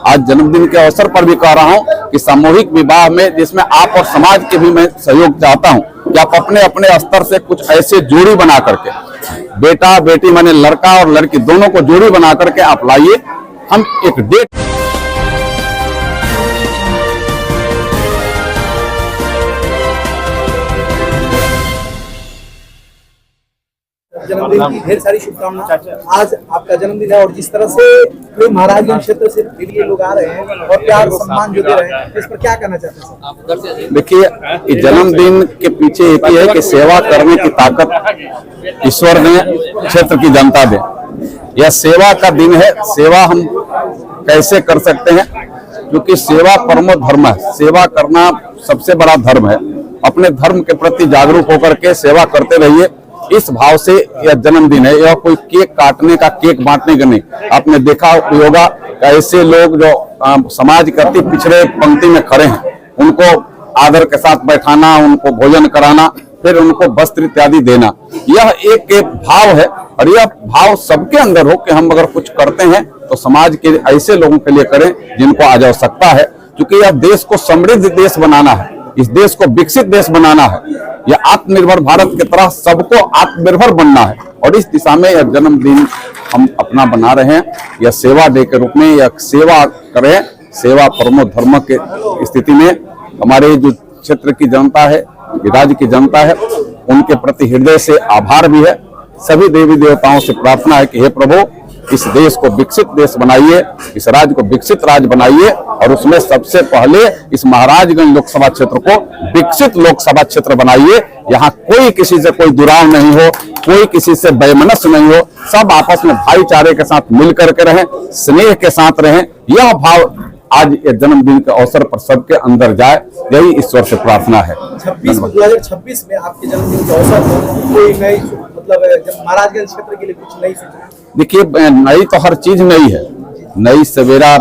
आज जन्मदिन के अवसर पर भी कह रहा हूं कि सामूहिक विवाह में जिसमें आप और समाज के भी मैं सहयोग चाहता हूं कि आप अपने अपने स्तर से कुछ ऐसे जोड़ी बना करके, बेटा बेटी माने लड़का और लड़की दोनों को जोड़ी बना करके आप लाइए। हम एक डेट जन्मदिन की ढेर सारी शुभकामनाएं। आज आपका जन्मदिन है और जिस तरह से पूरे महाराजगंज क्षेत्र से लिए लोग आ रहे हैं और प्यार सम्मान जो दे रहे हैं, इस पर क्या कहना चाहते हैं? देखिए, इस जन्मदिन के पीछे एक ही है कि सेवा करने की ताकत ईश्वर ने क्षेत्र की जनता दे। यह सेवा का दिन है। सेवा हम कैसे कर सकते हैं? क्योंकि सेवा परमो धर्म है। सेवा करना सबसे बड़ा धर्म है। अपने धर्म के प्रति जागरूक होकर के सेवा करते रहिए। इस भाव से यह जन्मदिन है। यह कोई केक काटने का, केक बांटने का नहीं। आपने देखा होगा ऐसे लोग जो समाज के अति पिछड़े पंक्ति में खड़े हैं, उनको आदर के साथ बैठाना, उनको भोजन कराना, फिर उनको वस्त्र इत्यादि देना, यह एक भाव है। और यह भाव सबके अंदर हो कि हम अगर कुछ करते हैं तो समाज के ऐसे लोगों के लिए करें जिनको आज आवश्यकता है। क्योंकि यह देश को समृद्ध देश बनाना है, इस देश को विकसित देश बनाना है। यह आत्मनिर्भर भारत की तरह सबको आत्मनिर्भर बनना है। और इस दिशा में यह जन्मदिन हम अपना बना रहे हैं। यह सेवा डे के रूप में यह सेवा करें। सेवा परमो धर्म के स्थिति में हमारे जो क्षेत्र की जनता है, राज्य की जनता है, उनके प्रति हृदय से आभार भी है। सभी देवी देवताओं से प्रार्थना है कि हे प्रभु, इस देश को विकसित देश बनाइए, इस राज्य को विकसित राज्य बनाइए। और उसमें सबसे पहले इस महाराजगंज लोकसभा क्षेत्र को विकसित लोकसभा क्षेत्र बनाइए। यहाँ कोई किसी से कोई दुराव नहीं हो, कोई किसी से वैमनस्य नहीं हो। सब आपस में भाईचारे के साथ मिलकर के रहें, स्नेह के साथ रहें। यह भाव आज ये जन्मदिन के अवसर पर सबके अंदर जाए, यही ईश्वर से प्रार्थना है। 2026 में आपके जन्मदिन के अवसर पर कोई नई मतलब महाराजगंज क्षेत्र के लिए कुछ नई सूचना? देखिए, नई तो हर चीज नई है। नई सवेरा,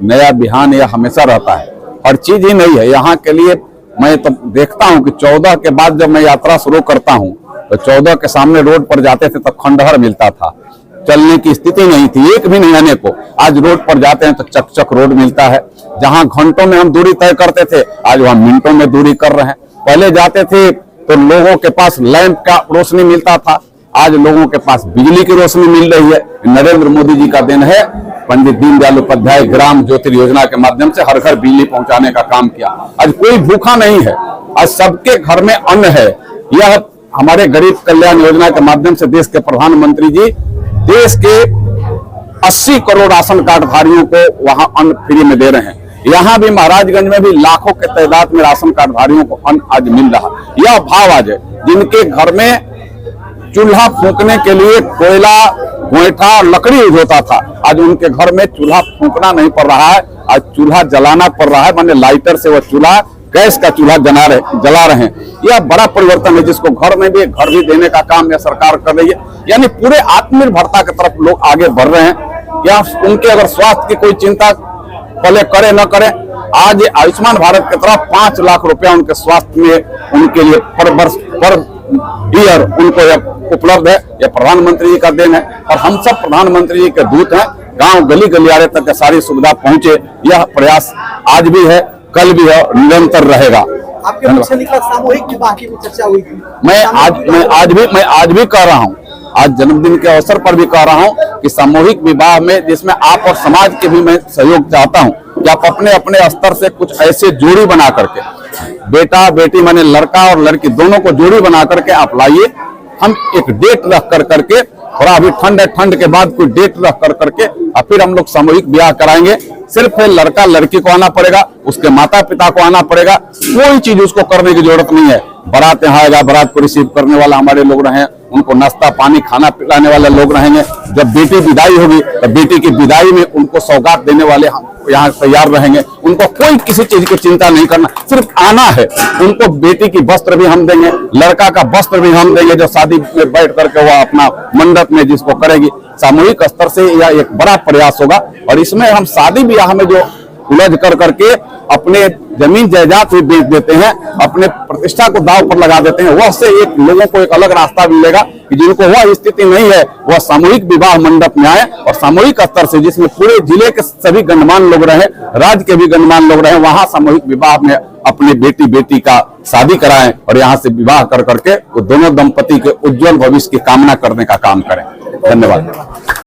नया बिहान यह हमेशा रहता है। हर चीज ही नई है। यहाँ के लिए मैं तो देखता हूँ कि 14 के बाद जब मैं यात्रा शुरू करता हूँ तो 14 के सामने रोड पर जाते थे तब खंडहर मिलता था, चलने की स्थिति नहीं थी, एक भी नहीं आने को। आज रोड पर जाते हैं तो चकचक रोड मिलता है। जहां घंटों में हम दूरी तय करते थे, आज वहां मिनटों में दूरी कर रहे हैं। पहले जाते थे तो लोगों के पास लैंप का रोशनी मिलता था, आज लोगों के पास बिजली की रोशनी मिल रही है। नरेंद्र मोदी जी का दिन है। पंडित दीनदयाल उपाध्याय ग्राम ज्योति योजना के माध्यम से हर घर बिजली पहुंचाने का काम किया। आज कोई भूखा नहीं है, आज सबके घर में अन्न है। यह हमारे गरीब कल्याण योजना के माध्यम से देश के प्रधानमंत्री जी देश के 80 करोड़ राशन कार्ड धारियों को वहां अन्न फ्री में दे रहे हैं। यहाँ भी महाराजगंज में भी लाखों के तादाद में राशन कार्ड धारियों को अन्न आज मिल रहा। यह भाव आज है। जिनके घर में चूल्हा फूंकने के लिए कोयला, गोईठा, लकड़ी यूज होता था, आज उनके घर में चूल्हा फूंकना नहीं पड़ रहा है। आज चूल्हा जलाना पड़ रहा है, माने लाइटर से वो चूल्हा, गैस का चूल्हा जला रहे हैं। यह बड़ा परिवर्तन है, जिसको घर में भी घर भी देने का काम यह सरकार कर रही है। यानी पूरे आत्मनिर्भरता की तरफ लोग आगे बढ़ रहे हैं। या उनके अगर स्वास्थ्य की कोई चिंता पहले करे न करे, आज आयुष्मान भारत की तरफ 5 लाख रुपया उनके स्वास्थ्य में उनके लिए पर वर्ष पर ईयर उनको यह उपलब्ध है। यह प्रधानमंत्री जी का देन है। और हम सब प्रधानमंत्री जी के दूत हैं। गांव गली गलियारे तक सारी सुविधा पहुंचे, यह प्रयास आज भी है, कल भी है, निरंतर रहेगा। आपके मुख से निकला सामूहिक विवाह की चर्चा हुई थी। मैं आज भी कह रहा हूं, आज जन्मदिन के अवसर पर भी कह रहा हूं कि सामूहिक विवाह में जिसमें आप और समाज के भी मैं सहयोग चाहता हूं कि आप अपने अपने स्तर से कुछ ऐसे जोड़ी बना करके, बेटा बेटी माने लड़का और लड़की दोनों को जोड़ी बना करके आप लाइए। हम एक डेट रख कर करके, थोड़ा अभी ठंड है, ठंड के बाद कोई डेट रख कर करके और फिर हम लोग सामूहिक ब्याह कराएंगे। सिर्फ लड़का लड़की को आना पड़ेगा, उसके माता पिता को आना पड़ेगा, कोई चीज उसको करने की जरूरत नहीं है। बारात यहाँ आएगा, बारात को रिसीव करने वाला हमारे लोग रहे, उनको नाश्ता पानी खाना पिलाने वाले लोग रहेंगे। जब बेटी विदाई होगी तो बेटी की विदाई में उनको सौगात देने वाले यहाँ तैयार रहेंगे। उनको कोई किसी चीज की चिंता नहीं करना, सिर्फ आना है। उनको बेटी की वस्त्र भी हम देंगे, लड़का का वस्त्र भी हम देंगे, जो शादी में बैठ करके वह अपना मंडप में जिसको करेगी। सामूहिक स्तर से यह एक बड़ा प्रयास होगा। और इसमें हम शादी ब्याह में जो उलझ कर करके अपने जमीन जायदाद भी बेच देते हैं, अपने प्रतिष्ठा को दांव पर लगा देते हैं। वह से एक लोगों को एक अलग रास्ता मिलेगा कि जिनको वह स्थिति नहीं है वह सामूहिक विवाह मंडप में आए और सामूहिक स्तर से, जिसमें पूरे जिले के सभी गणमान्य लोग रहे, राज्य के भी गणमान्य लोग रहे, वहां सामूहिक विवाह में अपने बेटी का शादी कराएं और यहाँ से विवाह कर करके वो दोनों दंपति के उज्जवल भविष्य की कामना करने का काम करें। धन्यवाद।